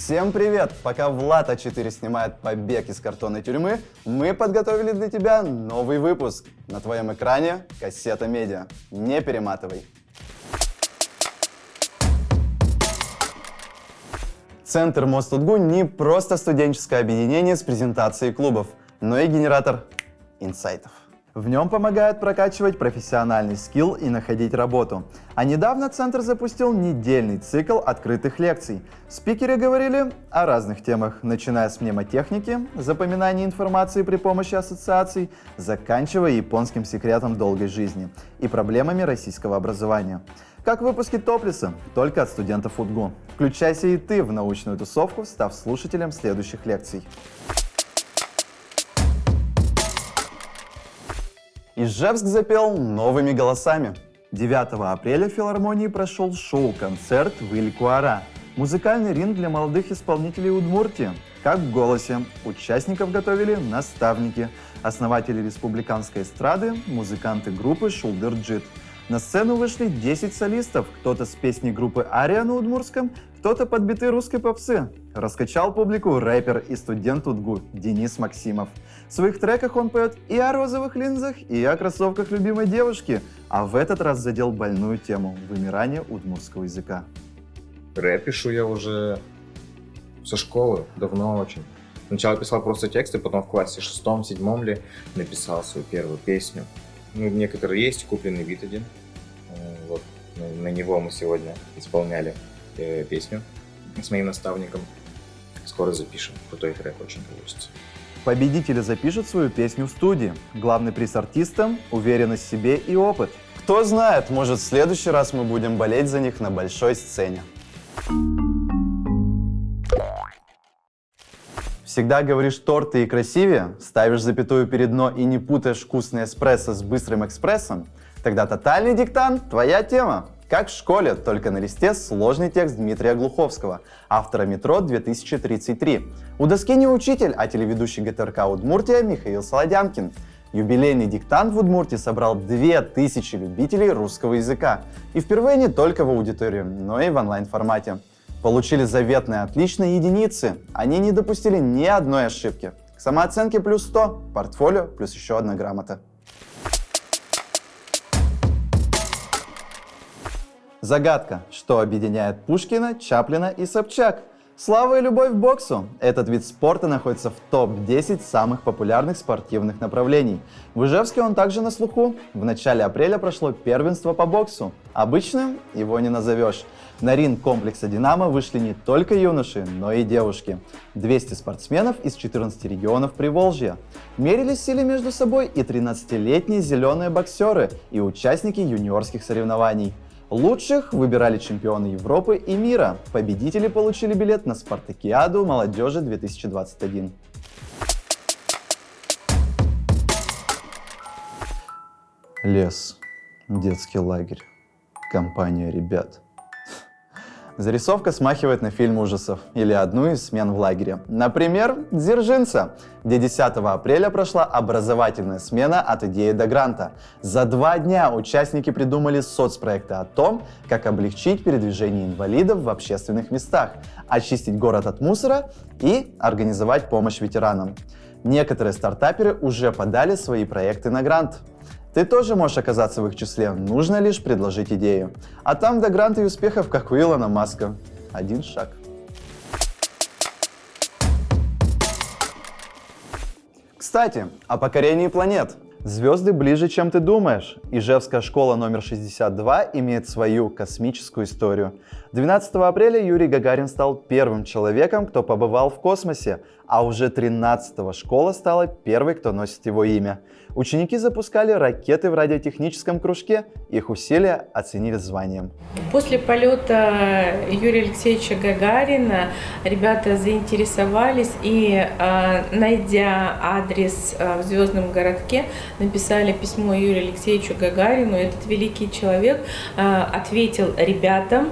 Всем привет! Пока Влад А4 снимает побег из картонной тюрьмы, мы подготовили для тебя новый выпуск. На твоем экране кассета медиа. Не перематывай. Центр Мост.Удгу не просто студенческое объединение с презентацией клубов, но и генератор инсайтов. В нем помогают прокачивать профессиональный скилл и находить работу. А недавно Центр запустил недельный цикл открытых лекций. Спикеры говорили о разных темах, начиная с мнемотехники, запоминания информации при помощи ассоциаций, заканчивая японским секретом долгой жизни и проблемами российского образования. Как в выпуске Топлиса, только от студентов УДГУ. Включайся и ты в научную тусовку, став слушателем следующих лекций. Ижевск запел новыми голосами. 9 апреля в филармонии прошел шоу-концерт «Выль Куара». Музыкальный ринг для молодых исполнителей Удмуртии. Как в «Голосе». Участников готовили наставники, основатели республиканской эстрады, музыканты группы «Шулдыр-Джит». На сцену вышли 10 солистов, кто-то с песней группы «Ария» на удмуртском, кто-то под биты русской попсы. Раскачал публику рэпер и студент УДГУ Денис Максимов. В своих треках он поет и о розовых линзах, и о кроссовках любимой девушки, а в этот раз задел больную тему – вымирания удмуртского языка. Рэп пишу я уже со школы, давно очень. Сначала писал просто тексты, потом в классе 6-7 ли написал свою первую песню. Некоторые есть, купленный бит один. Вот, на него мы сегодня исполняли песню с моим наставником. Скоро запишем, крутой трек очень получится. Победители запишут свою песню в студии. Главный приз артистам – уверенность в себе и опыт. Кто знает, может в следующий раз мы будем болеть за них на большой сцене. Всегда говоришь торты и красивее, ставишь запятую перед «но» и не путаешь вкусный эспрессо с быстрым экспрессом? Тогда тотальный диктант – твоя тема. Как в школе, только на листе сложный текст Дмитрия Глуховского, автора «Метро-2033». У доски не учитель, а телеведущий ГТРК Удмуртия Михаил Солодянкин. Юбилейный диктант в Удмуртии собрал 2000 любителей русского языка. И впервые не только в аудитории, но и в онлайн-формате. Получили заветные отличные единицы. Они не допустили ни одной ошибки. К самооценке плюс 100, портфолио плюс еще одна грамота. Загадка, что объединяет Пушкина, Чаплина и Собчак. Слава и любовь к боксу. Этот вид спорта находится в топ-10 самых популярных спортивных направлений. В Ижевске он также на слуху. В начале апреля прошло первенство по боксу. Обычным его не назовешь. На ринг комплекса «Динамо» вышли не только юноши, но и девушки. 200 спортсменов из 14 регионов Приволжья. Мерились силы между собой и 13-летние зеленые боксеры, и участники юниорских соревнований. Лучших выбирали чемпионы Европы и мира. Победители получили билет на Спартакиаду молодежи 2021. Лес. Детский лагерь. Компания ребят. Зарисовка смахивает на фильм ужасов или одну из смен в лагере. Например, «Дзержинца», где 10 апреля прошла образовательная смена от идеи до гранта. За 2 дня участники придумали соцпроекты о том, как облегчить передвижение инвалидов в общественных местах, очистить город от мусора и организовать помощь ветеранам. Некоторые стартаперы уже подали свои проекты на грант. Ты тоже можешь оказаться в их числе, нужно лишь предложить идею. А там до гранта и успехов, как у Илона Маска. Один шаг. Кстати, о покорении планет. Звезды ближе, чем ты думаешь. Ижевская школа номер 62 имеет свою космическую историю. 12 апреля Юрий Гагарин стал первым человеком, кто побывал в космосе, а уже 13-го школа стала первой, кто носит его имя. Ученики запускали ракеты в радиотехническом кружке, их усилия оценили званием. После полета Юрия Алексеевича Гагарина ребята заинтересовались и, найдя адрес в Звездном городке, написали письмо Юрию Алексеевичу Гагарину. Этот великий человек ответил ребятам.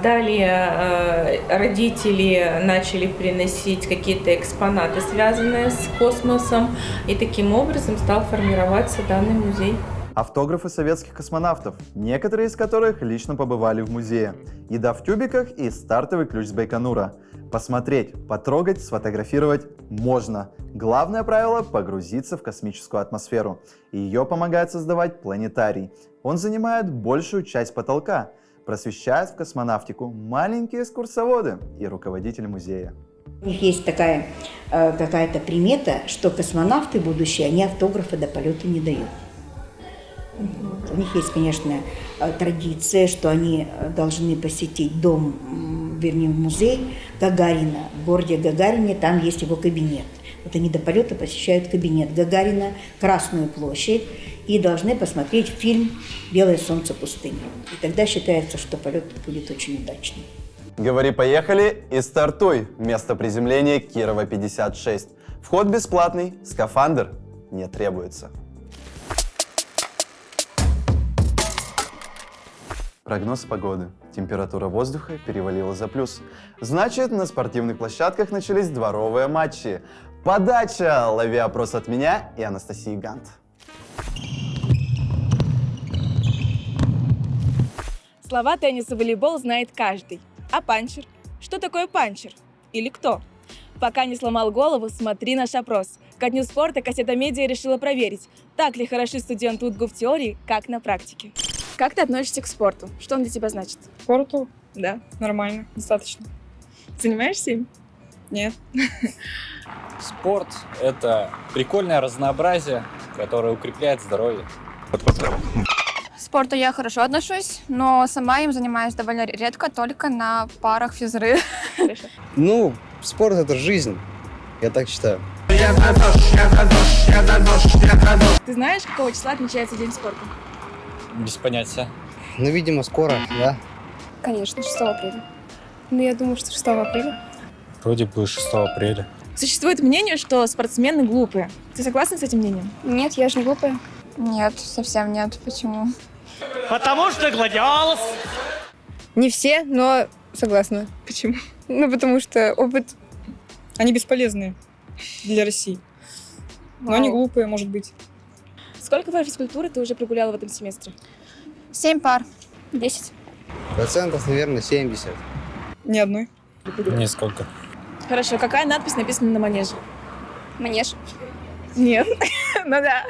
Далее родители начали приносить какие-то экспонаты, связанные с космосом, и таким образом стал формироваться данный музей. Автографы советских космонавтов, некоторые из которых лично побывали в музее. Еда в тюбиках и стартовый ключ с Байконура. Посмотреть, потрогать, сфотографировать можно. Главное правило – погрузиться в космическую атмосферу. И ее помогает создавать планетарий. Он занимает большую часть потолка. Просвещают в космонавтику маленькие экскурсоводы и руководитель музея. У них есть такая какая-то примета, что космонавты будущие, они автографы до полета не дают. У них есть, конечно, традиция, что они должны посетить дом, вернее, музей Гагарина. В городе Гагарине там есть его кабинет. Вот они до полета посещают кабинет Гагарина, Красную площадь, и должны посмотреть фильм «Белое солнце пустыни». И тогда считается, что полет будет очень удачным. Говори «поехали» и стартуй. Место приземления Кирова 56. Вход бесплатный, скафандр не требуется. Прогноз погоды. Температура воздуха перевалила за плюс. Значит, на спортивных площадках начались дворовые матчи. Подача! Лови опрос от меня и Анастасии Гант. Слова теннис и волейбол знает каждый. А панчер? Что такое панчер? Или кто? Пока не сломал голову, смотри наш опрос. Ко дню спорта Кассета Медиа решила проверить, так ли хороши студенты УТГУ в теории, как на практике. Как ты относишься к спорту? Что он для тебя значит? Спорту? Да. Нормально, достаточно. Занимаешься им? Нет. Спорт – это прикольное разнообразие, которое укрепляет здоровье. К спорту я хорошо отношусь, но сама им занимаюсь довольно редко, только на парах физры. Хорошо. Ну, спорт — это жизнь, я так считаю. Ты знаешь, какого числа отмечается День спорта? Без понятия. Ну, видимо, скоро, да? Конечно, 6 апреля. Ну, я думаю, что 6 апреля. Вроде бы 6 апреля. Существует мнение, что спортсмены глупые. Ты согласна с этим мнением? Нет, я же не глупая. Нет, совсем нет. Почему? Потому что гладиолус. Не все, но согласна. Почему? Ну, потому что опыт... Они бесполезные для России. Но они глупые, может быть. Сколько пар физкультуры ты уже прогуляла в этом семестре? 7 пар. 10. Процентов, наверное, 70. Ни одной. Нисколько. Хорошо, какая надпись написана на манеже? Манеж. Нет. Ну да.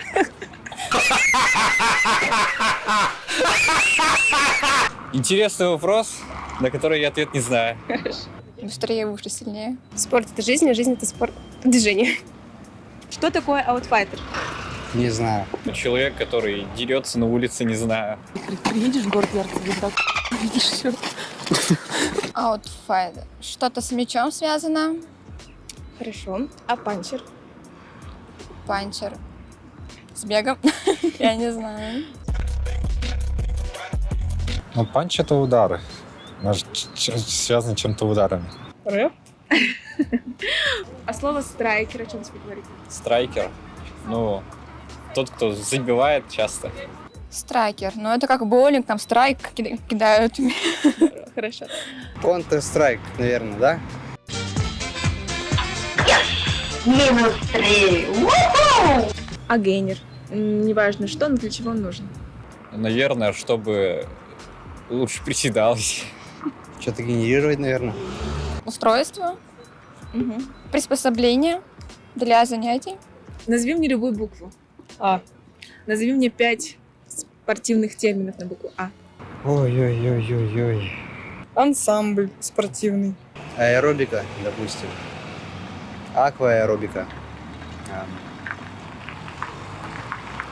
Интересный вопрос, на который я ответ не знаю. Быстрее, выше, сильнее. Спорт — это жизнь, а жизнь — это спорт. Движение. Что такое аутфайтер? Не знаю. Человек, который дерется на улице, не знаю. Приедешь в город Ярцево, так видишь все. Аутфайт. Что-то с мячом связано. Хорошо. А панчер? Панчер. С бегом. Я не знаю. Ну, панч — это удары. Может, связано чем-то ударами. Рэп? А слово страйкер о чем тебе говорит? Страйкер. Ну, тот, кто забивает часто. Страйкер. Ну, это как боулинг, там страйк кидают. Хорошо. Counter-Strike, наверное, да? А гейнер? Неважно что, но для чего он нужен? Наверное, чтобы лучше приседалось. Что-то генерировать, наверное. Устройство. Приспособление для занятий. Назови мне любую букву. А. Назови мне 5 спортивных терминов на букву А. Ой-ой-ой-ой-ой. Ансамбль спортивный. Аэробика, допустим. Акваэробика.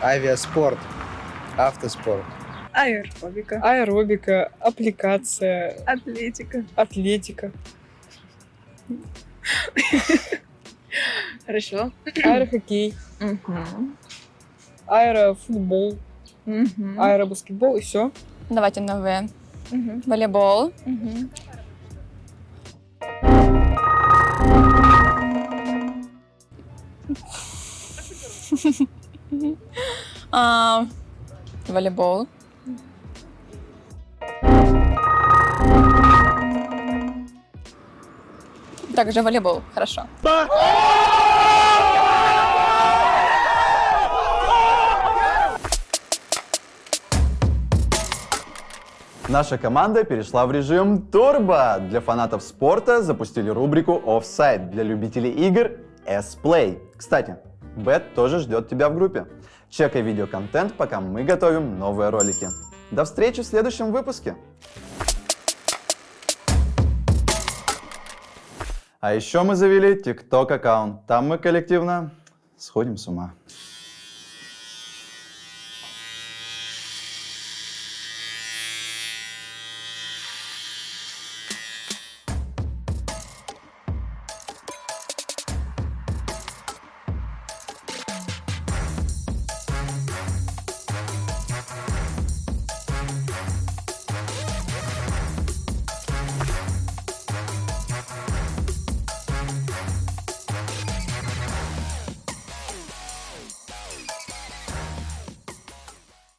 Авиаспорт. Автоспорт. Аэробика. Аэробика, аппликация, Атлетика. атлетика, Хорошо. аэрохоккей, аэрофутбол, аэробаскетбол и все. Давайте на В. Волейбол. Волейбол. Также волейбол. Хорошо. Наша команда перешла в режим турбо. Для фанатов спорта запустили рубрику Offside, для любителей игр S-Play. Кстати, Бет тоже ждет тебя в группе. Чекай видеоконтент, пока мы готовим новые ролики. До встречи в следующем выпуске. А еще мы завели TikTok аккаунт. Там мы коллективно сходим с ума.